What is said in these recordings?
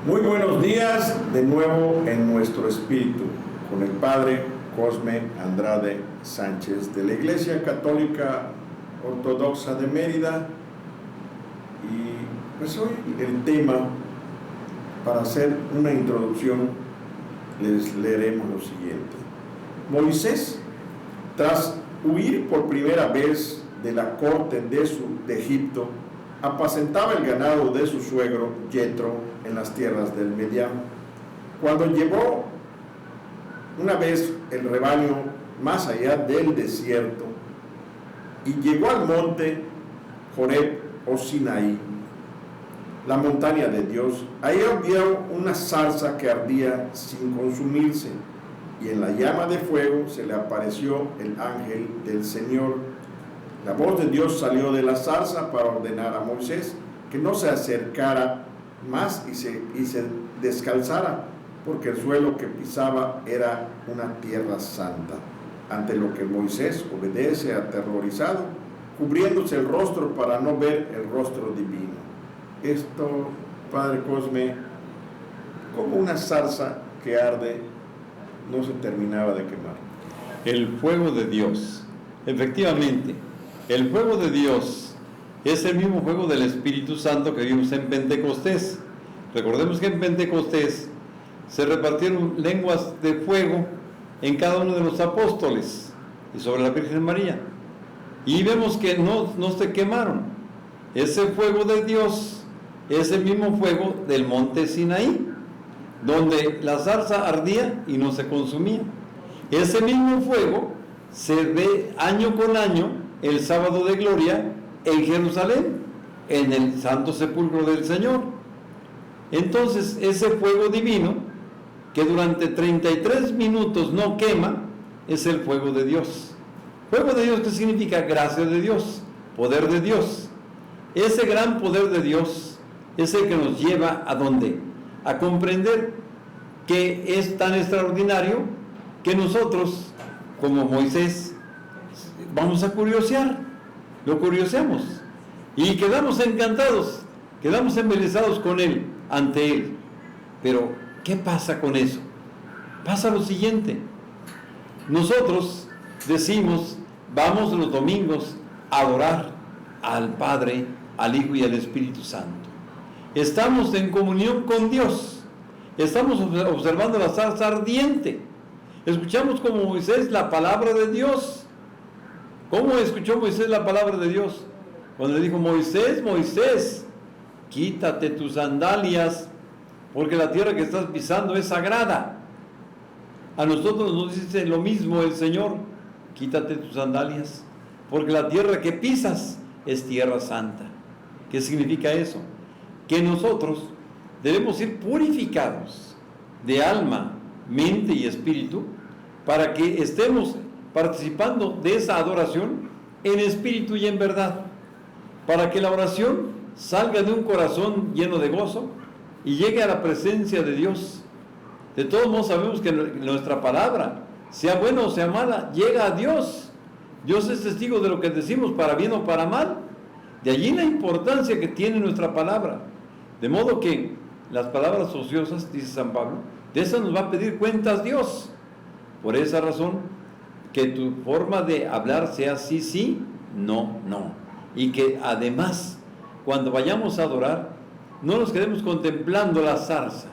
Muy buenos días de nuevo en nuestro espíritu con el Padre Cosme Andrade Sánchez de la Iglesia Católica Ortodoxa de Mérida. Y pues hoy el tema, para hacer una introducción, les leeremos lo siguiente. Moisés, tras huir por primera vez de la corte de Egipto, apacentaba el ganado de su suegro Yetro en las tierras del Medián. Cuando llevó una vez el rebaño más allá del desierto y llegó al monte Horeb o Sinaí, la montaña de Dios, ahí vio una zarza que ardía sin consumirse, y en la llama de fuego se le apareció el ángel del Señor. La voz de Dios salió de la zarza para ordenar a Moisés que no se acercara más y se descalzara, porque el suelo que pisaba era una tierra santa. Ante lo que Moisés obedece aterrorizado, cubriéndose el rostro para no ver el rostro divino. Esto, Padre Cosme, como una zarza que arde, no se terminaba de quemar. El fuego de Dios, efectivamente. El fuego de Dios es el mismo fuego del Espíritu Santo que vimos en Pentecostés. Recordemos que en Pentecostés se repartieron lenguas de fuego en cada uno de los apóstoles y sobre la Virgen María. Y vemos que no se quemaron. Ese fuego de Dios es el mismo fuego del monte Sinaí, donde la zarza ardía y no se consumía. Ese mismo fuego se ve año con año el sábado de gloria en Jerusalén, en el santo sepulcro del Señor. Entonces, ese fuego divino, que durante 33 minutos no quema, es el fuego de Dios. Fuego de Dios, ¿qué significa? Gracia de Dios, poder de Dios. Ese gran poder de Dios es el que nos lleva ¿a dónde? A comprender que es tan extraordinario que nosotros, como Moisés, vamos a curiosear, lo curioseamos y quedamos encantados, quedamos embelesados con él, ante él. Pero, ¿qué pasa con eso? Pasa lo siguiente: nosotros decimos, vamos los domingos a adorar al Padre, al Hijo y al Espíritu Santo. Estamos en comunión con Dios, estamos observando la zarza ardiente, escuchamos como Moisés la palabra de Dios. ¿Cómo escuchó Moisés la palabra de Dios? Cuando le dijo: Moisés, Moisés, quítate tus sandalias, porque la tierra que estás pisando es sagrada. A nosotros nos dice lo mismo el Señor: quítate tus sandalias, porque la tierra que pisas es tierra santa. ¿Qué significa eso? Que nosotros debemos ir purificados de alma, mente y espíritu, para que estemos participando de esa adoración en espíritu y en verdad, para que la oración salga de un corazón lleno de gozo y llegue a la presencia de Dios. De todos modos sabemos que nuestra palabra, sea buena o sea mala, llega a Dios. Dios es testigo de lo que decimos, para bien o para mal. De allí la importancia que tiene nuestra palabra. De modo que las palabras ociosas, dice San Pablo, de esas nos va a pedir cuentas Dios. Por esa razón, que tu forma de hablar sea sí, sí, no, no. Y que además, cuando vayamos a adorar, no nos quedemos contemplando la zarza.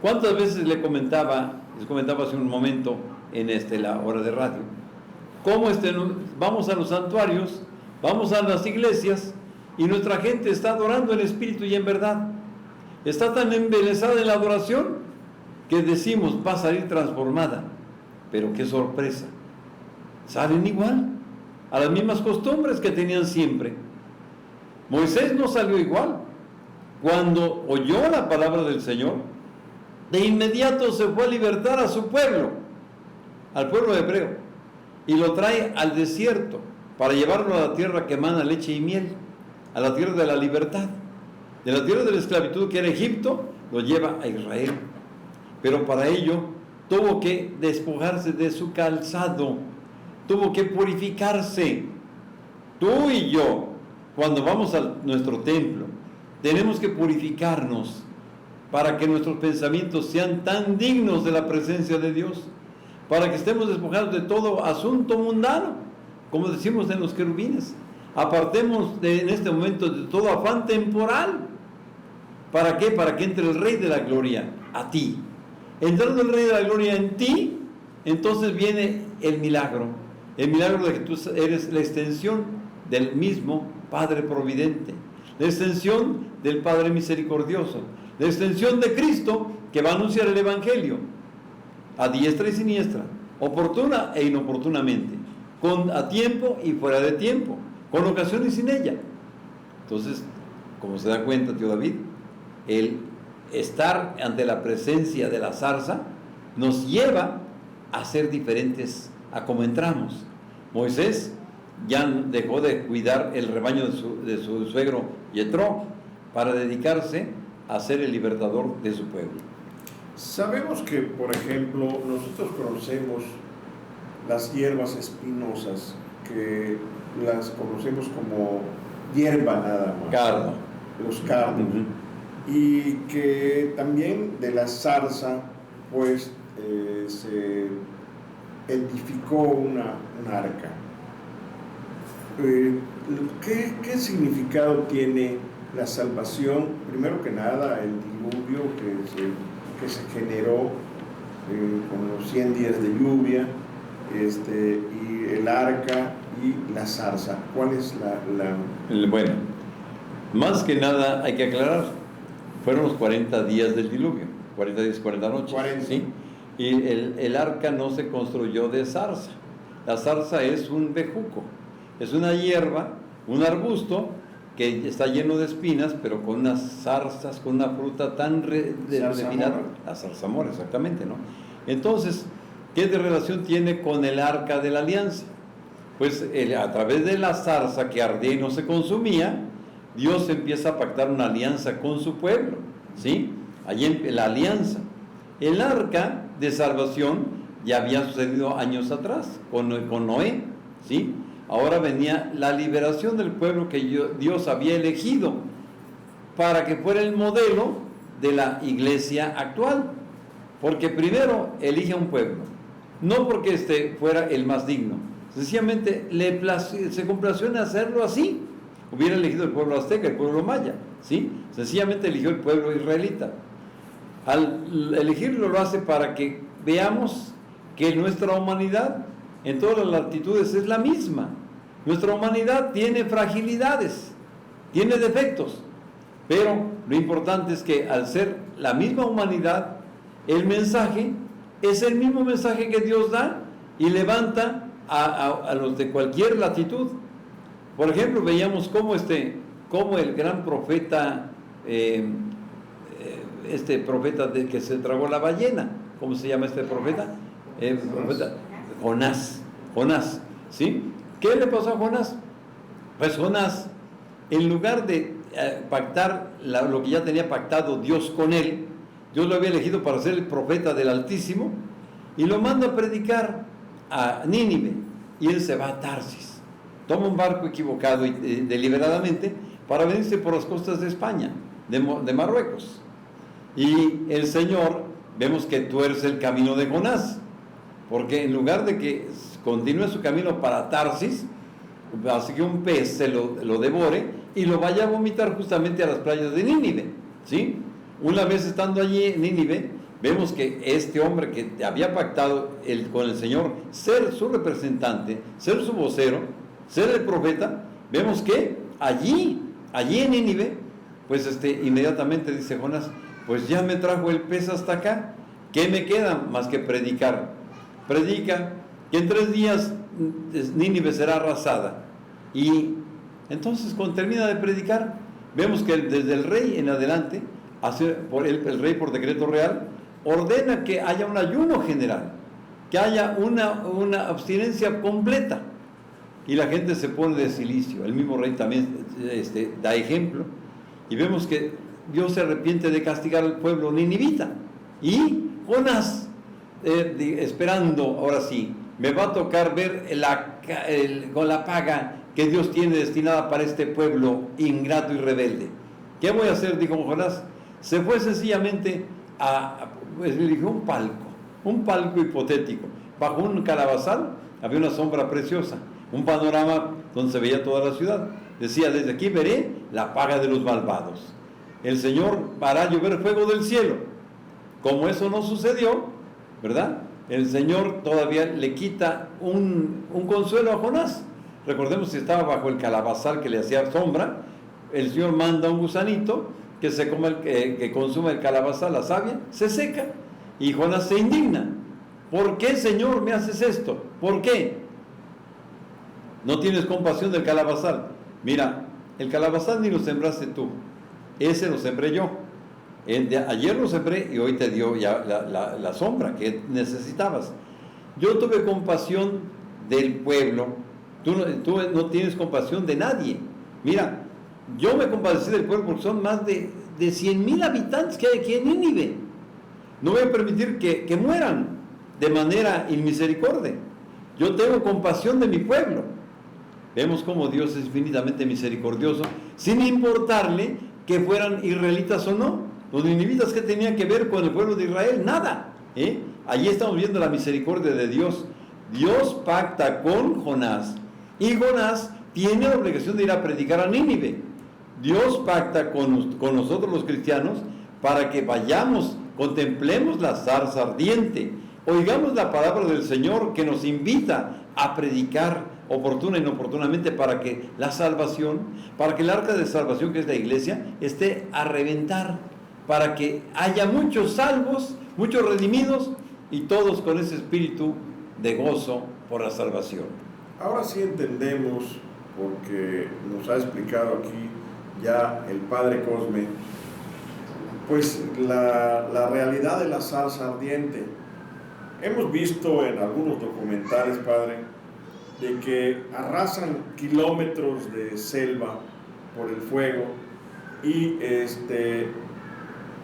¿Cuántas veces les comentaba hace un momento en la hora de radio? Cómo vamos a los santuarios, vamos a las iglesias, y nuestra gente está adorando en espíritu y en verdad. Está tan embelesada en la adoración que decimos, va a salir transformada. Pero qué sorpresa, salen igual, a las mismas costumbres que tenían siempre. Moisés no salió igual. Cuando oyó la palabra del Señor, de inmediato se fue a libertar a su pueblo, al pueblo hebreo, y lo trae al desierto para llevarlo a la tierra que emana leche y miel, a la tierra de la libertad. De la tierra de la esclavitud, que era Egipto, lo lleva a Israel. Pero para ello tuvo que despojarse de su calzado, tuvo que purificarse. Tú y yo, cuando vamos a nuestro templo, tenemos que purificarnos para que nuestros pensamientos sean tan dignos de la presencia de Dios, para que estemos despojados de todo asunto mundano, como decimos en los querubines. Apartemos en este momento de todo afán temporal. ¿Para qué? Para que entre el Rey de la Gloria a ti. Entrando el Rey de la Gloria en ti, entonces viene el milagro de que tú eres la extensión del mismo Padre Providente, la extensión del Padre Misericordioso, la extensión de Cristo que va a anunciar el Evangelio a diestra y siniestra, oportuna e inoportunamente, a tiempo y fuera de tiempo, con ocasión y sin ella. Entonces, como se da cuenta, tío David, el estar ante la presencia de la zarza nos lleva a ser diferentes a como entramos. Moisés ya dejó de cuidar el rebaño de su suegro Yetro para dedicarse a ser el libertador de su pueblo. Sabemos que, por ejemplo, nosotros conocemos las hierbas espinosas, que las conocemos como hierba nada más. Cardo. Los cardos. Y que también de la zarza, pues, se edificó una arca. ¿Qué significado tiene la salvación? Primero que nada, el diluvio que se generó con los 100 días de lluvia, y el arca y la zarza. ¿Cuál es Bueno, más que nada hay que aclarar, fueron los 40 días del diluvio, 40 días, 40 noches. 40. ¿Sí? Y el arca no se construyó de zarza. La zarza es un bejuco, es una hierba, un arbusto que está lleno de espinas, pero con unas zarzas, con una fruta tan refinada. La zarzamora, exactamente, ¿no? Entonces, ¿qué de relación tiene con el arca de la alianza? Pues a través de la zarza que ardía y no se consumía, Dios empieza a pactar una alianza con su pueblo, ¿sí? Allí en la alianza. El arca de salvación ya había sucedido años atrás con Noé, ¿sí? Ahora venía la liberación del pueblo que Dios había elegido para que fuera el modelo de la iglesia actual. Porque primero elige a un pueblo, no porque fuera el más digno, sencillamente se complació en hacerlo así. Hubiera elegido el pueblo azteca, el pueblo maya, ¿sí? Sencillamente eligió el pueblo israelita. Al elegirlo lo hace para que veamos que nuestra humanidad en todas las latitudes es la misma. Nuestra humanidad tiene fragilidades, tiene defectos, pero lo importante es que al ser la misma humanidad, el mensaje es el mismo mensaje que Dios da y levanta a los de cualquier latitud. Por ejemplo, veíamos cómo el gran profeta, profeta que se tragó la ballena, ¿cómo se llama este profeta? Jonás, ¿sí? ¿Qué le pasó a Jonás? Pues Jonás, en lugar de pactar lo que ya tenía pactado Dios con él, Dios lo había elegido para ser el profeta del Altísimo, y lo manda a predicar a Nínive, y él se va a Tarsis. Toma un barco equivocado y deliberadamente para venirse por las costas de España, de Marruecos. Y el Señor, vemos que tuerce el camino de Jonás, porque en lugar de que continúe su camino para Tarsis, así que un pez se lo devore y lo vaya a vomitar justamente a las playas de Nínive, ¿sí? Una vez estando allí en Nínive, vemos que este hombre que había pactado con el Señor ser su representante, ser su vocero, ser el profeta, vemos que allí en Nínive, pues inmediatamente dice Jonás, pues ya me trajo el pez hasta acá, ¿qué me queda más que predicar? Predica que en 3 días Nínive será arrasada. Y entonces cuando termina de predicar, vemos que desde el rey en adelante, el rey por decreto real, ordena que haya un ayuno general, que haya una abstinencia completa. Y la gente se pone de cilicio. El mismo rey también da ejemplo. Y vemos que Dios se arrepiente de castigar al pueblo ninivita. Y Jonás, esperando, ahora sí, me va a tocar ver con la paga que Dios tiene destinada para este pueblo ingrato y rebelde. ¿Qué voy a hacer? Dijo Jonás. Se fue sencillamente eligió un palco hipotético. Bajo un calabazal había una sombra preciosa, un panorama donde se veía toda la ciudad. Decía, desde aquí veré la paga de los malvados. El Señor hará llover fuego del cielo. Como eso no sucedió, ¿verdad? El Señor todavía le quita un consuelo a Jonás. Recordemos que estaba bajo el calabazal que le hacía sombra. El Señor manda un gusanito que que consuma el calabazal, la savia, se seca. Y Jonás se indigna. ¿Por qué, Señor, me haces esto? ¿Por qué? No tienes compasión del calabazal. Mira, el calabazal ni lo sembraste tú. Ese lo sembré yo. Ayer lo sembré y hoy te dio ya la sombra que necesitabas. Yo tuve compasión del pueblo. Tú no tienes compasión de nadie. Mira, yo me compadecí del pueblo porque son más de 100,000 habitantes que hay aquí en Nínive. No voy a permitir que mueran de manera inmisericordia. Yo tengo compasión de mi pueblo. Vemos cómo Dios es infinitamente misericordioso, sin importarle que fueran israelitas o no. Los ninivitas, ¿qué tenían que ver con el pueblo de Israel? Nada. Allí estamos viendo la misericordia de Dios. Dios pacta con Jonás y Jonás tiene la obligación de ir a predicar a Nínive. Dios pacta con nosotros los cristianos para que vayamos, contemplemos la zarza ardiente, oigamos la palabra del Señor que nos invita a predicar oportuna e inoportunamente para que la salvación, para que el arca de salvación que es la iglesia esté a reventar, para que haya muchos salvos, muchos redimidos y todos con ese espíritu de gozo por la salvación. Ahora sí entendemos, porque nos ha explicado aquí ya el Padre Cosme, pues la realidad de la zarza ardiente. Hemos visto en algunos documentales, Padre, de que arrasan kilómetros de selva por el fuego y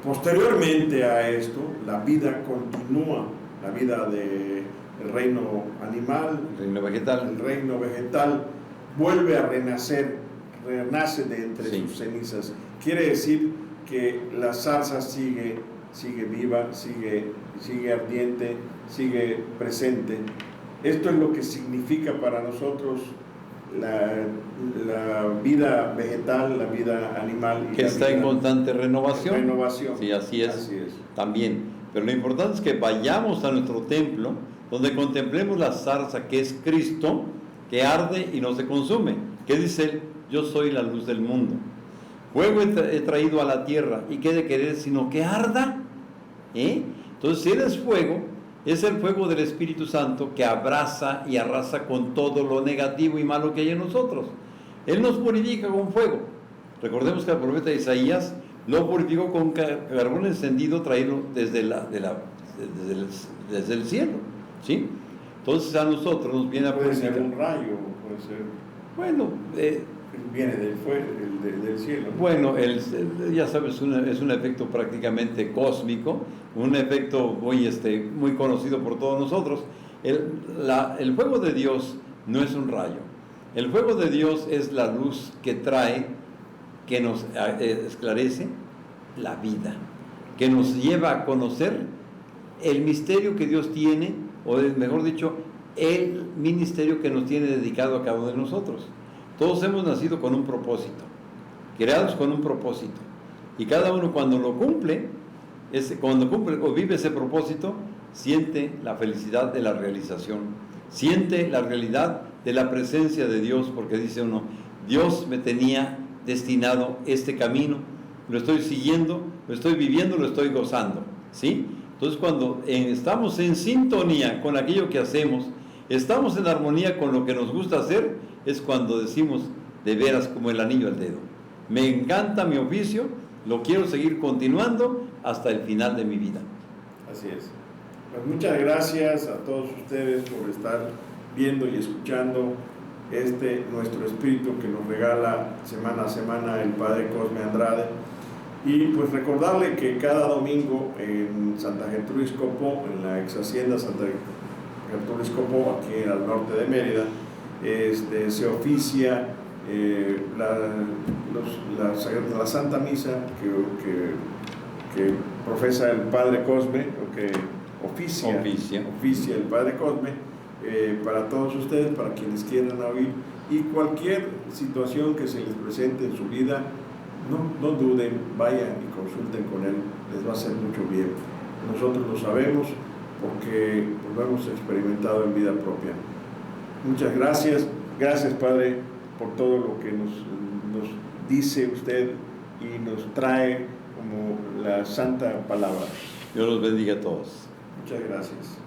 posteriormente a esto la vida continúa, la vida del reino animal, el reino vegetal vuelve a renacer, renace de entre sus cenizas. Quiere decir que la zarza sigue viva, sigue ardiente, sigue presente. Esto es lo que significa para nosotros la vida vegetal, la vida animal. Que está en constante renovación. Sí, así es. También. Pero lo importante es que vayamos a nuestro templo, donde contemplemos la zarza que es Cristo, que arde y no se consume. ¿Qué dice él? Yo soy la luz del mundo. Fuego he traído a la tierra, y qué de querer sino que arda. Entonces, si eres fuego, es el fuego del Espíritu Santo que abraza y arrasa con todo lo negativo y malo que hay en nosotros. Él nos purifica con fuego. Recordemos que el profeta Isaías lo purificó con carbón encendido traído desde el cielo. ¿Sí? Entonces a nosotros nos viene a purificar. Puede ser un rayo, puede ser. Bueno, viene del fuego, del cielo. Bueno, ya sabes, es un efecto prácticamente cósmico, un efecto muy conocido por todos nosotros. El fuego de Dios no es un rayo. El fuego de Dios es la luz que trae, que nos esclarece la vida, que nos lleva a conocer el misterio que Dios tiene, o mejor dicho, el ministerio que nos tiene dedicado a cada uno de nosotros. Todos hemos nacido con un propósito, creados con un propósito, y cada uno cuando lo cumple, o vive ese propósito, siente la felicidad de la realización, siente la realidad de la presencia de Dios, porque dice uno, Dios me tenía destinado este camino, lo estoy siguiendo, lo estoy viviendo, lo estoy gozando, ¿sí? Entonces cuando estamos en sintonía con aquello que hacemos, estamos en armonía con lo que nos gusta hacer, es cuando decimos de veras como el anillo al dedo. Me encanta mi oficio, lo quiero seguir continuando hasta el final de mi vida. Así es. Pues muchas gracias a todos ustedes por estar viendo y escuchando nuestro espíritu que nos regala semana a semana el Padre Cosme Andrade. Y pues recordarle que cada domingo en Santa Gertrudis Copó, en la ex hacienda Santa Gertrudis Copó, aquí al norte de Mérida, se oficia la Santa Misa que que profesa el Padre Cosme, o que oficia el Padre Cosme, para todos ustedes, para quienes quieran oír, y cualquier situación que se les presente en su vida, no duden, vayan y consulten con él, les va a hacer mucho bien. Nosotros lo sabemos porque lo hemos experimentado en vida propia. Muchas gracias Padre por todo lo que nos dice usted y nos trae como la santa palabra. Dios los bendiga a todos. Muchas gracias.